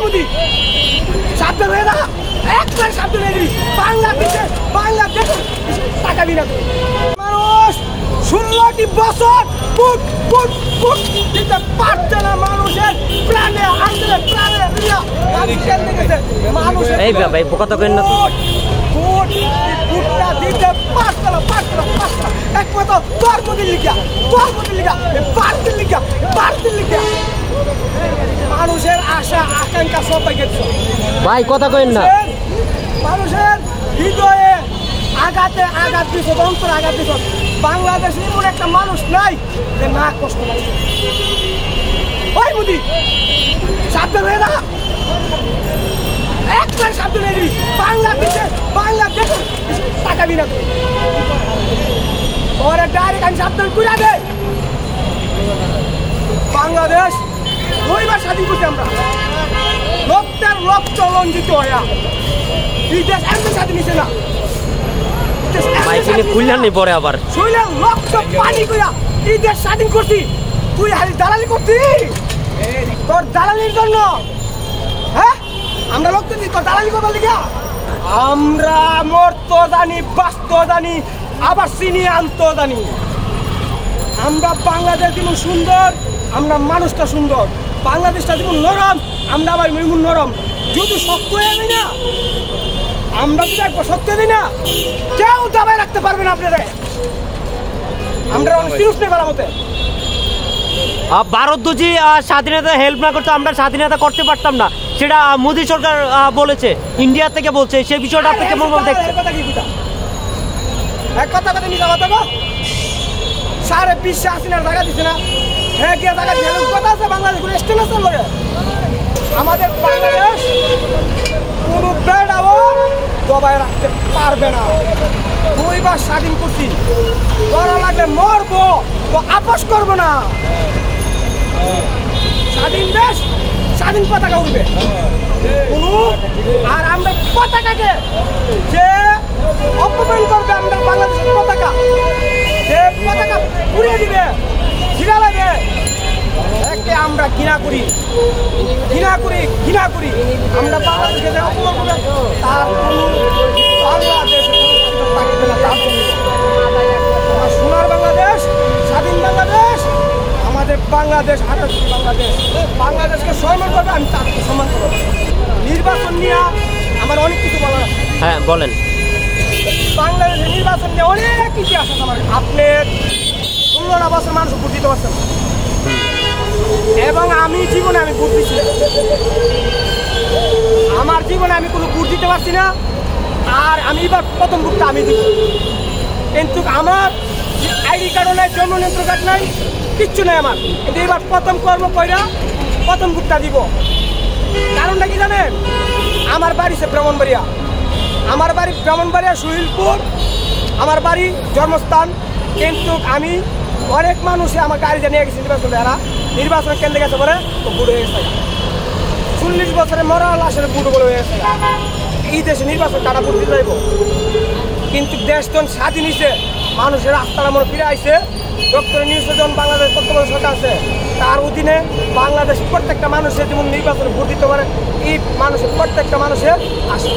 মোদি সাবধান হয়ে যা, একবার সাবধান হয়ে যাবি। বাংলাদেশে টাকা বিনা মানুষ 16টি বছর ফুট ফুট ফুট দিতে পারছে না। মানুষের প্রাণে আন্দোলন প্রাণে মানুষের এই ভাই কত কেন না ফুটটা দিতে পারছে না একমাত্র তোর মোদির লিগা ভারতের লিগা মানুষের আশা আকাঙ্ক্ষা সব পাই গেছে ভাই কথা কইন না। মানুষের হৃদয়ে আঘাত দিচ্ছে, অন্তর আঘাত দিচ্ছে। বাংলাদেশে এমন একটা মানুষ নাই যে না কষ্ট পাচ্ছে। ওই মোদি সাবধান হয়ে যা, একবার সাবধান হয়ে যাবি। বাংলাদেশে টাকা বিনা ওরা ডাইরেক্ট আমি সাবধান করে দে। বাংলাদেশ 2বার স্বাধীন করছি আমরা, লক্ষ লঞ্জিত হইয়া। এই দেশ এমনি স্বাধীন হয়েছে না, পরে আবার লক্ষ পানি কইয়া এই দেশ স্বাধীন করছি। তুই হালি দালালি করতি তোর দালালির জন্য। হ্যাঁ আমরা লোক দিচ্ছি তোর দালালি করবার লিগা। আমরা মরতো জানি, বাঁচতো জানি, আবার চিনি আনতো জানি। আমরা বাংলাদেশ যেমন সুন্দর, আমরা মানুষটা সুন্দর। বাংলাদেশটা যেমন নরম, আমরা আবার এমন নরম। যদি শক্ত হয়ে যাই না, আমরা যদি একবার শক্ত দিই না, কেউ দাবাই রাখতে পারবে না আপনাদের। আমরা অনেক সিরিয়াস নেই বলার মতে। ভারত যদি স্বাধীনতা হেল্প না করতো আমরা স্বাধীনতা করতে পারতাম না, সেটা মোদী সরকার বলেছে, ইন্ডিয়া থেকে বলছে। সেই বিষয়টা আপনি কেমন ভাবে দেখছেন? এক কথা মিশা কথা গো, 20.5 টাকা দিচ্ছে না। হ্যাঁ গিয়ে টাকা দিয়ে কথা আছে বাংলাদেশ স্টেশন আছে লগে। আমাদের বাংলাদেশ কোনো বেড়াবো দবাই রাখতে পারবে না। 2বার স্বাধীন করছি, করা লাগলে মরবো তো আপোষ করবো না। স্বাধীন দেশ স্বাধীন পতাকা উঠবে আর আমরা পতাকাকে যে অপমান করবে, আমরা বাংলাদেশের পতাকা যে পতাকা পুড়িয়ে দিবে, ঘৃণা লাগে, একে আমরা ঘৃণা করি। আমরা বাংলাদেশকে যে অপমান করবে তার বাংলাদেশে সোনার বাংলাদেশ, স্বাধীন বাংলাদেশ, আমাদের বাংলাদেশ বাংলাদেশকে সম্মান করবে। আমি তাকে সম্মান করবো। নির্বাচন নিয়ে আমার অনেক কিছু বলার আছে। হ্যাঁ বলেন। বাংলাদেশের নির্বাচন নিয়ে অনেক ইতিহাস আছে আমার। আপনার 16টা বছর মানুষ ভোট দিতে পারছে না, এবং আমি জীবনে ভোট দিচ্ছি। আমার জীবনে আমি কোনো ভোট দিতে পারছি না, আর আমি এবার প্রথম ভোটটা আমি দিব। কিন্তু আমার আইডি কার্ডও নাই, জন্ম নিয়ন্ত্রণ কার্ড নাই, কিচ্ছু নাই আমার। কিন্তু এবার প্রথম কর্ম কইরা প্রথম ভোটটা দিব। কারণটা কি জানেন? আমার বাড়ি সে ব্রাহ্মণবাড়িয়া, সুহিলপুর আমার বাড়ি জন্মস্থান। কিন্তু আমি অনেক মানুষে আমার গাড়ি জানিয়ে গেছে নির্বাচন, এরা নির্বাচন কেন্দ্রে গেছে পরে তো বুড়ো হয়ে গেছে। 40 বছরে মরা লাশের বুড়ো বলে হয়ে গেছে। এই দেশে নির্বাচন কাটা বুড়ো দিতে যাইব। কিন্তু দেশ যখন স্বাধীন হয়েছে, মানুষের রাস্তাটা মনে ফিরে আইছে। ডক্টর নিউজে যখন বাংলাদেশ তত্ত্বাবধায়ক সরকার আছে, তার অধীনে বাংলাদেশ প্রত্যেকটা মানুষের যেমন নির্বাচনে ভোট দিতে পারে, এই মানুষের প্রত্যেকটা মানুষের আসে।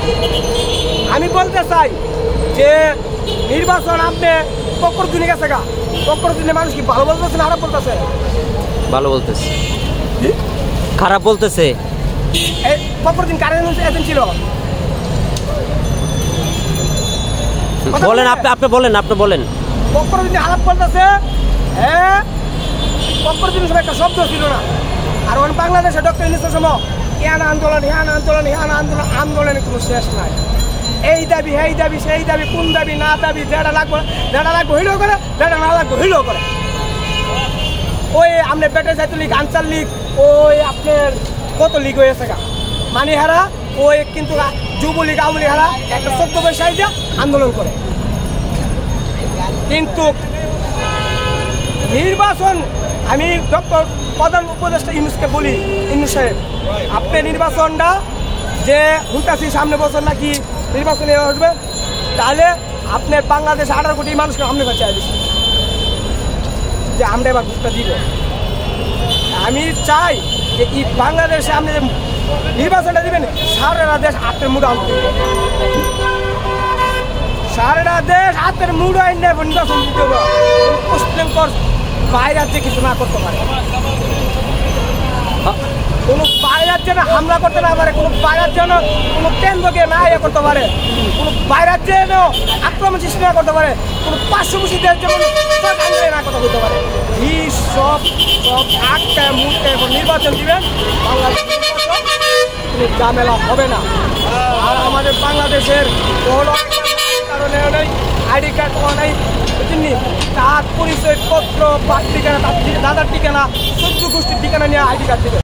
আমি বলতে চাই যে নির্বাচন আপনি পকর দিনে গেছে গা, পকর দিনে মানুষ কি ভালো বলতেছে না খারাপ বলতেছে? ভালো বলতেছে, খারাপ বলতেছে। এই পকর দিন কারেন্ট এজেন্ট ছিল। বলেন আপনি বলেন। পকর দিনে খারাপ বলতেছে। হ্যাঁ পকর দিনের সময় একটা শব্দ ছিল না। আর বাংলাদেশে ডক্টর ইউনূসের সময় আন্দোলনে কোনো শেষ নাই। এই দাবি সেই দাবি সেই দাবি, কোন দাবি না দাবি, যেটা লাগবে হইলেও করে, যেটা না লাগবে হইলেও করে। ওই আপনার বেটে জাতীয় লীগ, আনসার লীগ, ওই আপনার কত লীগ হয়েছে গা মানে হারা, ওই কিন্তু যুবলীগ আওয়ামী লীগ হারা একটা 14 বৈশাখ দিয়ে আন্দোলন করে। কিন্তু নির্বাচন আমি ডক্টর প্রধান উপদেষ্টা ইউনূসকে বলি, ইউনূস সাহেব আপনি নির্বাচনটা যে হুলতাছি সামনে বছর নাকি নির্বাচনে আসবে, তাহলে আপনার বাংলাদেশ 18 কোটি মানুষকে সামনে বাঁচিয়ে দিচ্ছে যে আমরা এবার ভোটটা দিব। আমি চাই যে এই বাংলাদেশে আপনি নির্বাচনটা দিবেন সারা দেশ হাতের মুড়ে আনতে, সারা দেশ হাতের মুড়ে আইন নির্বাচন দিতে হবে। মুসলিমকর বাইরে যে কিছু না করতে পারে, কোনো বাইরের যেন হামলা করতে না পারে, কোনো বাইরের যেন কোনো কেন্দ্রকে না ইয়ে করতে পারে, কোনো বাইরের যেন আক্রমণ সৃষ্টি না করতে পারে, কোনো পার্শ্ববর্তীদের যেমন না কথা বলতে পারে। এই সব একটা মুহূর্তে এখন নির্বাচন দিবেন, বাংলাদেশ কোনো ঝামেলা হবে না। আর আমাদের বাংলাদেশের কোনো কারণে নেই, আইডি কার্ড পাওয়া নেই, বুঝলেন, তার পরিচয়পত্র, বাড়ির ঠিকানা, তার দাদার ঠিকানা, 14 গোষ্ঠীর ঠিকানা নিয়ে আইডি কার্ড দেবে।